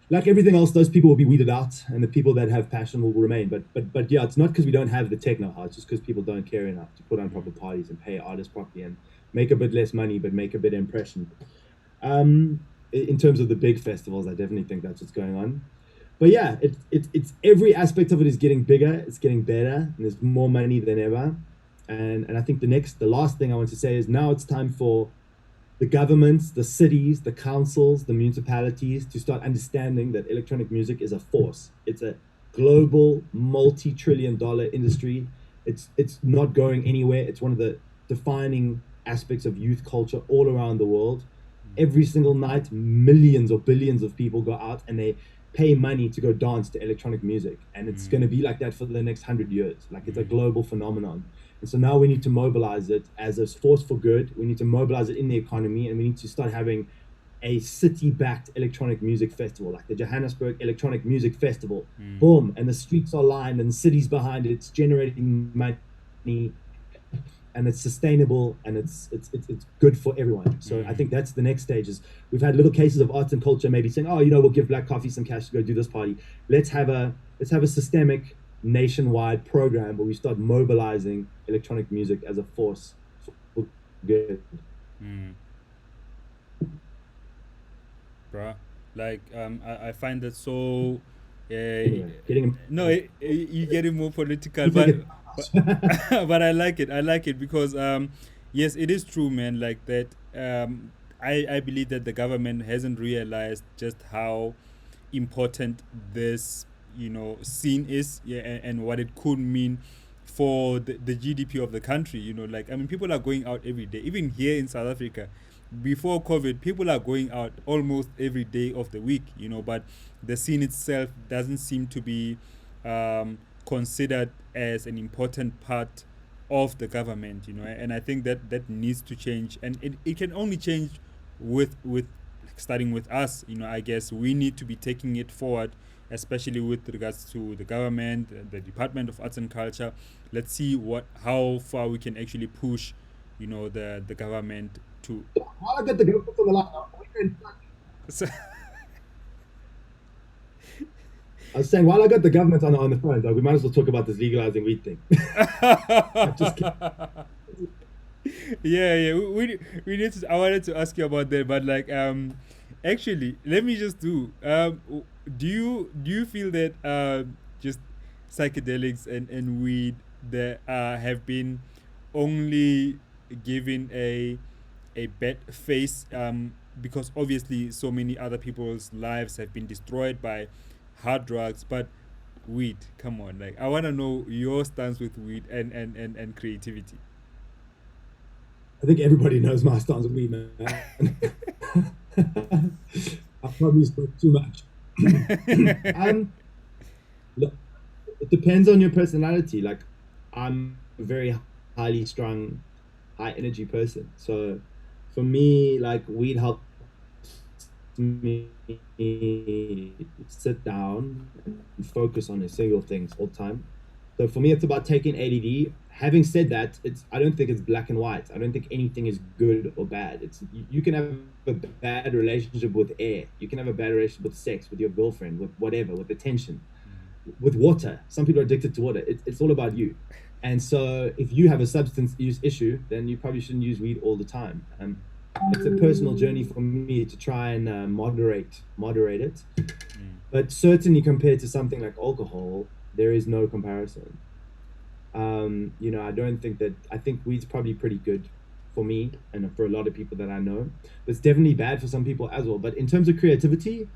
like everything else, those people will be weeded out, and the people that have passion will remain. But yeah, it's not because we don't have the tech know-how. It's just because people don't care enough to put on proper parties and pay artists properly and make a bit less money, but make a bit impression. In terms of the big festivals, I definitely think that's what's going on. But yeah, it's every aspect of it is getting bigger. It's getting better, and there's more money than ever. And I think the last thing I want to say is now it's time for the governments, the cities, the councils, the municipalities to start understanding that electronic music is a force. It's a global, multi-trillion-dollar industry. It's not going anywhere. It's one of the defining aspects of youth culture all around the world. Every single night, millions or billions of people go out and they pay money to go dance to electronic music. And it's going to be like that for the next 100 years. Like it's a global phenomenon. And so now we need to mobilize it as a force for good. We need to mobilize it in the economy, and we need to start having a city-backed electronic music festival, like the Johannesburg Electronic Music Festival. Boom, and the streets are lined and the city's behind it. It's generating money, and it's sustainable, and it's good for everyone. So I think that's the next stage. Is we've had little cases of arts and culture maybe saying, oh, we'll give Black Coffee some cash to go do this party. Let's have a systemic nationwide program where we start mobilizing electronic music as a force for good. Mm. Bruh. Like I find that so Anyway, getting no you getting more political you take but it. but but I like it because yes it is true man like that I believe that the government hasn't realized just how important this scene is, yeah, and what it could mean for the GDP of the country. Like I mean people are going out every day, even here in South Africa. Before COVID, people are going out almost every day of the week, but the scene itself doesn't seem to be considered as an important part of the government, and I think that that needs to change, and it can only change with starting with us. I guess we need to be taking it forward, especially with regards to the government, the Department of Arts and Culture. Let's see how far we can actually push, the government to. While I get the government on the line, So, I was saying, while I got the government on the phone, though, we might as well talk about this legalizing weed thing. Just kidding. yeah, we need to. I wanted to ask you about that, but like actually, let me just do you feel that just psychedelics and weed that have been only given a bad face because obviously so many other people's lives have been destroyed by hard drugs, but weed, come on, like I want to know your stance with weed and creativity. I think everybody knows my stance on weed, man. I probably spoke too much. um, Look, it depends on your personality. Like, I'm a very highly strung, high energy person. So, for me, like, weed helps me sit down and focus on a single thing all the time. So for me, it's about taking ADD. Having said that, I don't think it's black and white. I don't think anything is good or bad. You can have a bad relationship with air. You can have a bad relationship with sex, with your girlfriend, with whatever, with attention, with water. Some people are addicted to water. It's all about you. And so if you have a substance use issue, then you probably shouldn't use weed all the time. It's a personal journey for me to try and moderate it. Mm. But certainly compared to something like alcohol, there is no comparison. I don't think that I think weed's probably pretty good for me and for a lot of people that I know. But it's definitely bad for some people as well. But in terms of creativity,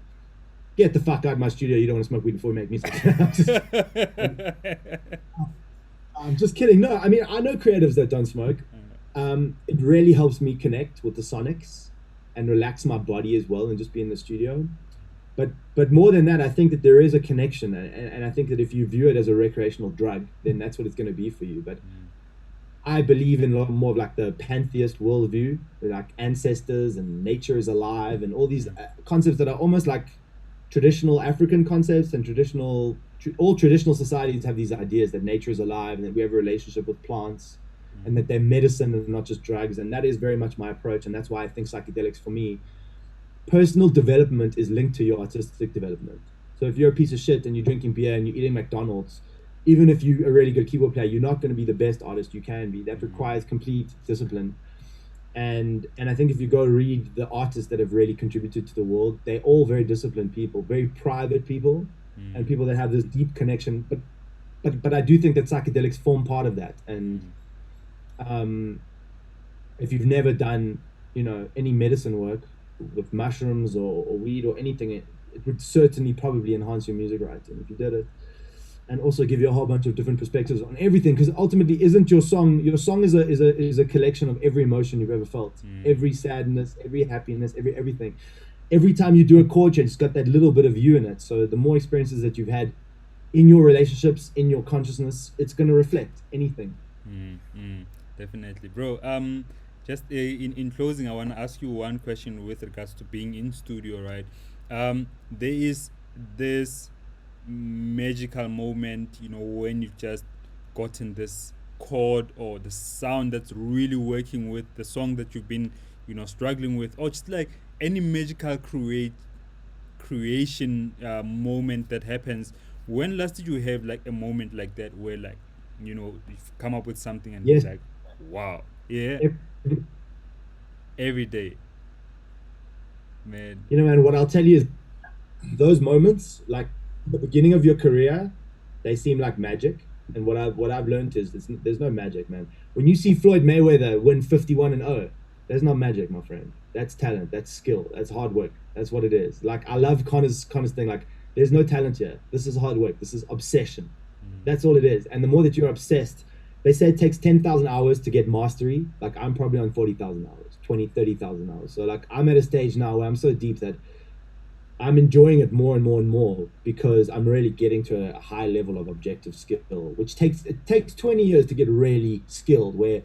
get the fuck out of my studio. You don't want to smoke weed before you make music. I'm just kidding. No, I mean I know creatives that don't smoke. It really helps me connect with the sonics and relax my body as well and just be in the studio. But more than that, I think that there is a connection, and I think that if you view it as a recreational drug, then that's what it's going to be for you. But I believe in a lot more of like the pantheist worldview, like ancestors and nature is alive, and all these concepts that are almost like traditional African concepts and all traditional societies have these ideas that nature is alive and that we have a relationship with plants and that they're medicine and not just drugs. And that is very much my approach, and that's why I think psychedelics for me, personal development is linked to your artistic development. So if you're a piece of shit and you're drinking beer and you're eating McDonald's, even if you're a really good keyboard player, you're not going to be the best artist you can be. That requires complete discipline. And I think if you go read the artists that have really contributed to the world, they're all very disciplined people, very private people, and people that have this deep connection. But I do think that psychedelics form part of that. And if you've never done, any medicine work with mushrooms or weed or anything, it would certainly probably enhance your music writing if you did it, and also give you a whole bunch of different perspectives on everything. Because ultimately, isn't your song is a collection of every emotion you've ever felt, every sadness, every happiness, everything. Every time you do a chord change, it's got that little bit of you in it. So the more experiences that you've had in your relationships, in your consciousness, it's going to reflect anything. Definitely, bro. Just in closing, I want to ask you one question with regards to being in studio, right? There is this magical moment, when you've just gotten this chord or the sound that's really working with the song that you've been, struggling with, or just like any magical creation moment that happens When last did you have like a moment like that where like you've come up with something and Yes. like, wow, yeah, Every, every day, man. man, what I'll tell you is those moments, like the beginning of your career, they seem like magic. And what I've learned is there's no magic, man. When you see Floyd Mayweather win 51-0, there's no magic, my friend. That's talent, that's skill, that's hard work. That's what it is. Like I love Connor's thing. Like there's no talent here. This is hard work. This is obsession. That's all it is. And the more that you're obsessed, they say it takes 10,000 hours to get mastery. Like I'm probably on 40,000 hours, 20, 30,000 hours. So like I'm at a stage now where I'm so deep that I'm enjoying it more and more and more because I'm really getting to a high level of objective skill, which takes 20 years to get really skilled. Where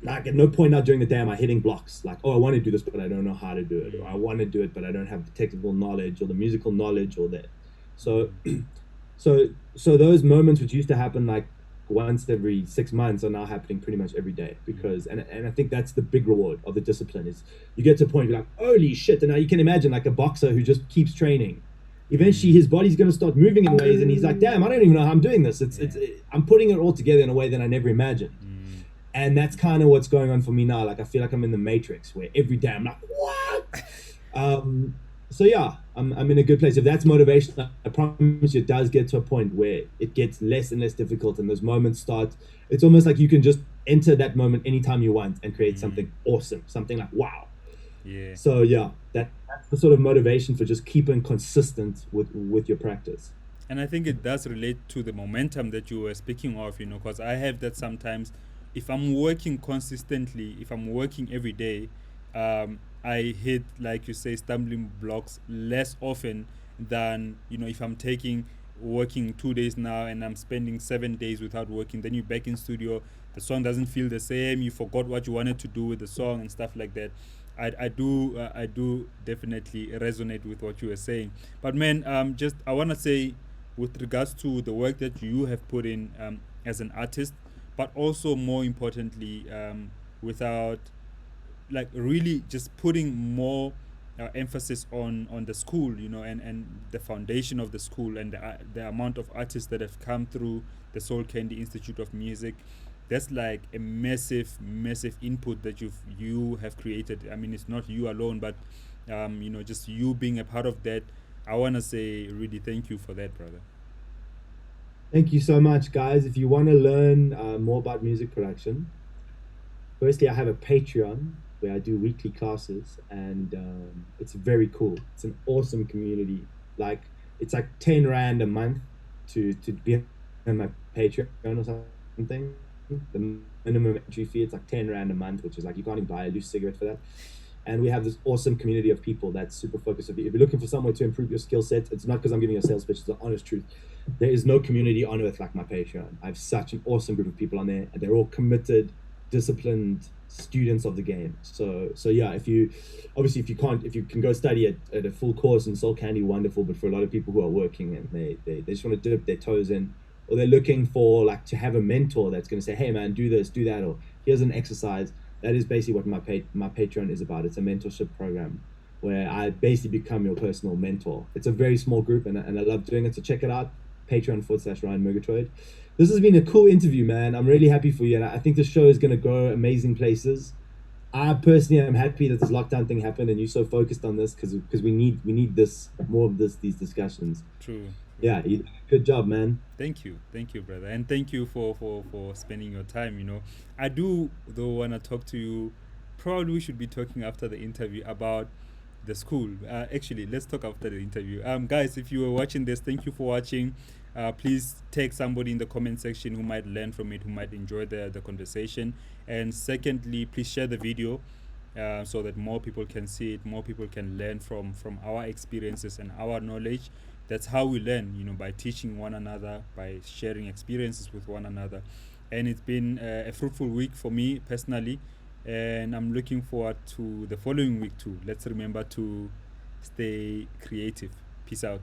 like at no point now during the day am I hitting blocks. Like, oh, I want to do this, but I don't know how to do it, or I want to do it, but I don't have the technical knowledge or the musical knowledge or that. So so those moments which used to happen like once every 6 months are now happening pretty much every day because and I think that's the big reward of the discipline is you get to a point where you're like, holy shit. And now you can imagine like a boxer who just keeps training. Eventually his body's going to start moving in ways and he's like, damn, I don't even know how I'm doing this. I'm putting it all together in a way that I never imagined. And that's kind of what's going on for me now. Like I feel like I'm in the Matrix where every day I'm like, what? So yeah, I'm in a good place. If that's motivation, I promise you, it does get to a point where it gets less and less difficult, and those moments start. It's almost like you can just enter that moment anytime you want and create something awesome, something like wow. Yeah. So yeah, that's the sort of motivation for just keeping consistent with your practice. And I think it does relate to the momentum that you were speaking of, because I have that sometimes. If I'm working consistently, if I'm working every day, I hit, like you say, stumbling blocks less often than, if I'm working 2 days now and I'm spending 7 days without working. Then you're back in studio, the song doesn't feel the same. You forgot what you wanted to do with the song and stuff like that. I do definitely resonate with what you were saying. But man, just I want to say, with regards to the work that you have put in as an artist, but also more importantly, without like really just putting more emphasis on the school, and the foundation of the school and the amount of artists that have come through the Soul Candy Institute of Music. That's like a massive input that you have created. I mean, it's not you alone, but just you being a part of that. I want to say really thank you for that, brother. Thank you so much, guys. If you want to learn more about music production, firstly, I have a Patreon where I do weekly classes, and it's very cool. It's an awesome community. Like it's like 10 rand a month to be on my Patreon or something. The minimum entry fee, it's like 10 rand a month, which is like you can't even buy a loose cigarette for that. And we have this awesome community of people that's super focused. If you're looking for somewhere to improve your skill set, it's not because I'm giving you a sales pitch, it's the honest truth. There is no community on earth like my Patreon. I have such an awesome group of people on there, and they're all committed, disciplined students of the game. So yeah, if you can go study at a full course in Soul Candy, wonderful. But for a lot of people who are working and they just want to dip their toes in, or they're looking for like to have a mentor that's going to say, hey man, do this, do that, or here's an exercise. That is basically what my Patreon is about. It's a mentorship program where I basically become your personal mentor. It's a very small group, and I love doing it. So check it out, Patreon.com/Ryan MURGATROYD. This has been a cool interview, man. I'm really happy for you, and I think the show is going to go amazing places. I personally am happy that this lockdown thing happened and you're so focused on this because we need this more of these discussions. True. Yeah, you did a good job, man. Thank you, brother, and thank you for spending your time. I do though want to talk to you. Probably we should be talking after the interview about the school. Actually, let's talk after the interview. Guys, if you were watching this, thank you for watching. Please tag somebody in the comment section who might learn from it, who might enjoy the conversation. And secondly, please share the video so that more people can see it, more people can learn from our experiences and our knowledge. That's how we learn, by teaching one another, by sharing experiences with one another. And it's been a fruitful week for me personally, and I'm looking forward to the following week too. Let's remember to stay creative. Peace out.